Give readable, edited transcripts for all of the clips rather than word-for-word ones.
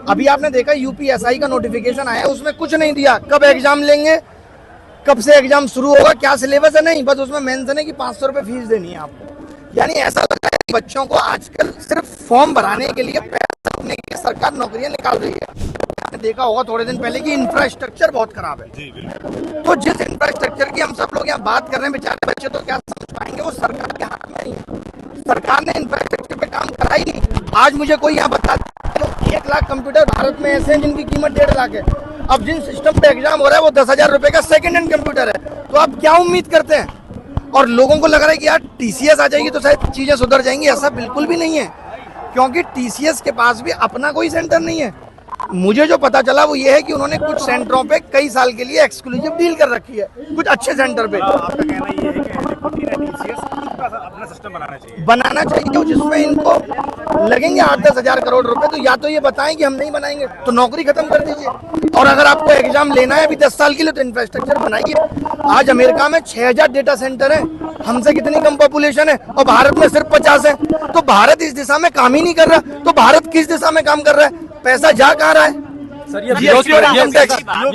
अभी आपने देखा यूपीएसआई का नोटिफिकेशन आया, उसमें कुछ नहीं दिया कब एग्जाम लेंगे, कब से एग्जाम शुरू होगा, क्या सिलेबस है, नहीं, बस उसमें मेंशन है कि 500 रुपए फीस देनी है आपको। यानी ऐसा लग रहा है कि बच्चों को आजकल सिर्फ फॉर्म भराने के लिए पैसा देने के लिए सरकार नौकरियां निकाल रही है। आपने देखा होगा थोड़े दिन पहले कि इंफ्रास्ट्रक्चर बहुत खराब है। तो जिस इंफ्रास्ट्रक्चर की हम सब लोग यहाँ बात कर रहे हैं, बेचारे बच्चे तो क्या समझ पाएंगे, वो सरकार के हाथ में नहीं है। सरकार ने इंफ्रास्ट्रक्चर पे काम करा ही नहीं। आज मुझे कोई यहाँ बता तो 1 लाख कंप्यूटर भारत में ऐसे हैं जिनकी कीमत 1.5 लाख है। अब जिन सिस्टम पे एग्जाम हो रहा है वो 10,000 रुपए का सेकंड हैंड कंप्यूटर है, तो आप क्या उम्मीद करते हैं? और लोगों को लग रहा है कि यार टीसीएस आ जाएगी तो शायद चीजें सुधर जाएंगी, ऐसा बिल्कुल भी नहीं है, क्योंकि टीसीएस के पास भी अपना कोई सेंटर नहीं है। मुझे जो पता चला वो ये है कि उन्होंने कुछ सेंटरों पे कई साल के लिए एक्सक्लूसिव डील कर रखी है, कुछ अच्छे सेंटर पे। आपका कहना ये है कि टीसीएस अपना सिस्टम बनाना चाहिए जिसमें इनको लगेंगे 8-10 हजार करोड़ रुपए, तो या तो ये बताएं कि हम नहीं बनाएंगे तो नौकरी खत्म कर दीजिए, और अगर आपको एग्जाम लेना है अभी 10 साल के लिए तो इंफ्रास्ट्रक्चर बनाइए। आज अमेरिका में 6,000 डेटा सेंटर है, हमसे कितनी कम पॉपुलेशन है, और भारत में सिर्फ 50 है। तो भारत इस दिशा में काम ही नहीं कर रहा, तो भारत किस दिशा में काम कर रहा है? पैसा जा कहाँ रहा है? सर, ये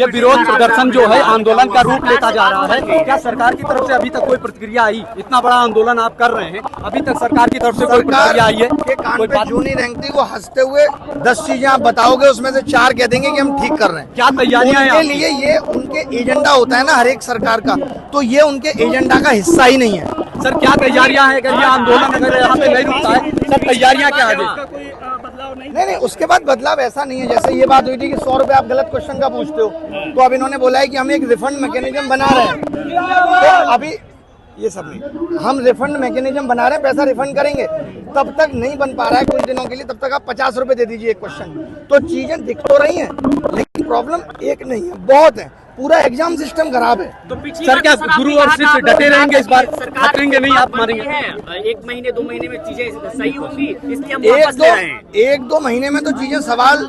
विरोध प्रदर्शन जो है आंदोलन का रूप लेता जा रहा है। क्या सरकार की तरफ से अभी तक कोई प्रतिक्रिया आई? इतना बड़ा आंदोलन आप कर रहे हैं, अभी तक सरकार की तरफ से कोई प्रतिक्रिया आई है? कोई बात नहीं रेंगती, वो हंसते हुए 10 चीजें आप बताओगे उसमें से 4 कह देंगे कि हम ठीक कर रहे हैं। क्या तैयारियां हैं उनके लिए? ये उनके एजेंडा होता है ना हर एक सरकार का, तो ये उनके एजेंडा का हिस्सा ही नहीं है। सर, क्या तैयारियां हैं? अगर ये आंदोलन अगर यहाँ पे नहीं रुकता है, सब तैयारियां क्या है? नहीं, उसके बाद बदलाव ऐसा नहीं है। जैसे ये बात हुई थी कि 100 रुपए आप गलत क्वेश्चन का पूछते हो, तो अब इन्होंने बोला है कि हम एक रिफंड मैकेनिज्म बना रहे हैं। तो अभी ये सब नहीं, हम रिफंड मैकेनिज्म बना रहे हैं, पैसा रिफंड करेंगे। तब तक नहीं बन पा रहा है कुछ दिनों के लिए, तब तक आप 50 रुपए दे दीजिए एक क्वेश्चन। तो चीजें दिख तो रही हैं, लेकिन प्रॉब्लम एक नहीं है, बहुत है। पूरा एग्जाम सिस्टम खराब है। तो सर, क्या गुरु और शिष्य डटे रहेंगे इस बार? हटेंगे नहीं, आप मारेंगे? 1 महीने 2 महीने में चीजें सही होंगी, इसलिए हम वापस ले रहे हैं। 1-2 महीने में तो चीजें सवाल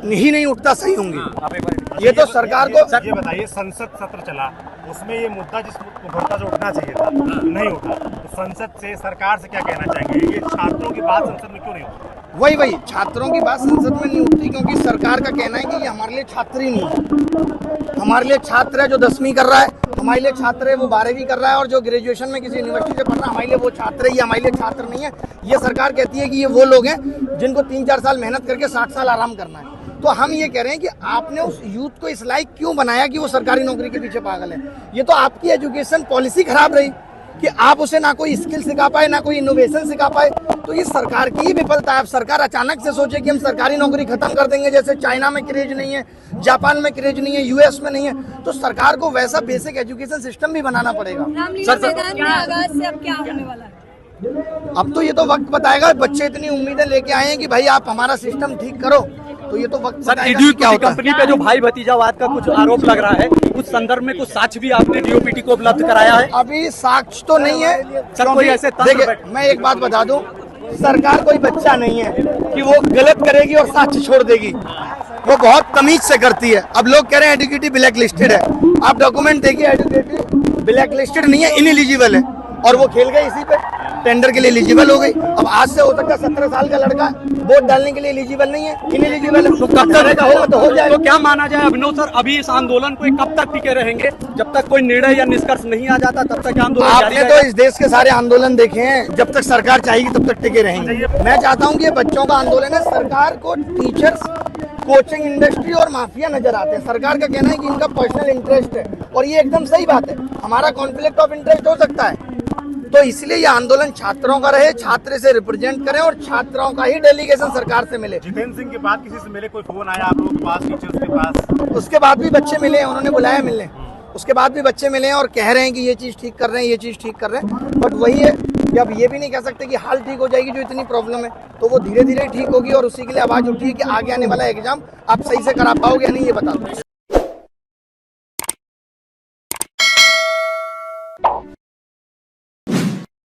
ही नहीं उठता सही होंगी। ये तो सरकार को ये बताइए, संसद सत्र चला, उसमें ये मुद्दा जिस मुद्दा जो उठना चाहिए था नहीं उठा, तो संसद से सरकार से क्या कहना चाहेंगे? ये छात्रों की बात संसद में क्यों नहीं होती? वही छात्रों की बात संसद में नहीं उठती, क्योंकि सरकार का कहना है कि ये हमारे लिए छात्र ही नहीं है। हमारे लिए छात्र है जो 10वीं कर रहा है, हमारे लिए छात्र है वो 12वीं कर रहा है, और जो ग्रेजुएशन में किसी यूनिवर्सिटी से पढ़ रहा है हमारे लिए वो छात्र है, ये हमारे लिए छात्र नहीं है। ये सरकार कहती है कि ये वो लोग हैं जिनको 3-4 साल मेहनत करके 60 साल आराम करना है। तो हम ये कह रहे हैं कि आपने उस यूथ को इस लायक क्यों बनाया कि वो सरकारी नौकरी के पीछे पागल है? ये तो आपकी एजुकेशन पॉलिसी खराब रही कि आप उसे ना कोई स्किल सिखा पाए, ना कोई इनोवेशन सिखा पाए। तो ये सरकार की ही विफलता है। अब सरकार अचानक से सोचे कि हम सरकारी नौकरी खत्म कर देंगे, जैसे चाइना में क्रेज नहीं है, जापान में क्रेज नहीं है, यूएस में नहीं है, तो सरकार को वैसा बेसिक एजुकेशन सिस्टम भी बनाना पड़ेगा। आगाज से अब क्या होने वाला है? अब तो ये तो वक्त बताएगा। बच्चे इतनी उम्मीदें लेके आए हैं कि भाई आप हमारा सिस्टम ठीक करो, तो ये तो वक्त बताएगा क्या होता है। कंपनी पे जो भाई भतीजावाद का कुछ आरोप लग रहा है, उस संदर्भ में कुछ साक्ष्य भी आपने डीओपीटी को उपलब्ध कराया है? अभी साक्ष्य तो नहीं है सर, कोई ऐसे देखिए, मैं एक बात बता दूं, सरकार कोई बच्चा नहीं है कि वो गलत करेगी और साक्ष्य छोड़ देगी। वो बहुत तमीज से करती है। अब लोग कह रहे हैं एडुकेटिव ब्लैक लिस्टेड है, आप डॉक्यूमेंट देखिए, एडुकेटिव ब्लैक लिस्टेड नहीं है, इनएलिजिबल है, और वो खेल गए इसी पे, टेंडर के लिए एलिजिबल हो गई। अब आज से हो सकता है 17 साल का लड़का वोट डालने के लिए एलिजिबल नहीं है, इनएलिजिबल है, तो कब तक होगा तो हो जाएगा। तो क्या माना जाए अभिनव सर, अभी इस आंदोलन को कब तक टिके रहेंगे? जब तक कोई निर्णय या निष्कर्ष नहीं आ जाता तब तक आंदोलन जारी आपने तो इस देश के सारे आंदोलन देखे हैं, जब तक सरकार चाहेगी तब तक टिके रहेंगे। मैं चाहता हूँ कि ये बच्चों का आंदोलन है। सरकार को टीचर्स, कोचिंग इंडस्ट्री और माफिया नजर आते हैं। सरकार का कहना है कि इनका पर्सनल इंटरेस्ट है, और ये एकदम सही बात है। हमारा कॉन्फ्लिक्ट ऑफ इंटरेस्ट हो सकता है, तो इसलिए ये आंदोलन छात्रों का रहे, छात्र से रिप्रेजेंट करें, और छात्रों का ही डेलीगेशन सरकार से मिले। जितेंद्र सिंह के बाद किसी से मिले? कोई फोन आया आप लोगों के पास, टीचर्स के पास? उसके बाद भी बच्चे मिले हैं, उन्होंने बुलाया मिलने, उसके बाद भी बच्चे मिले हैं और कह रहे हैं कि ये चीज़ ठीक कर रहे हैं, ये चीज़ ठीक कर रहे हैं। बट वही है कि अब ये भी नहीं कह सकते कि हाल ठीक हो जाएगी, जो इतनी प्रॉब्लम है तो वो धीरे धीरे ठीक होगी, और उसी के लिए आवाज़ उठी है कि आगे आने वाला एग्जाम आप सही से करा पाओगे या नहीं, ये बता दो।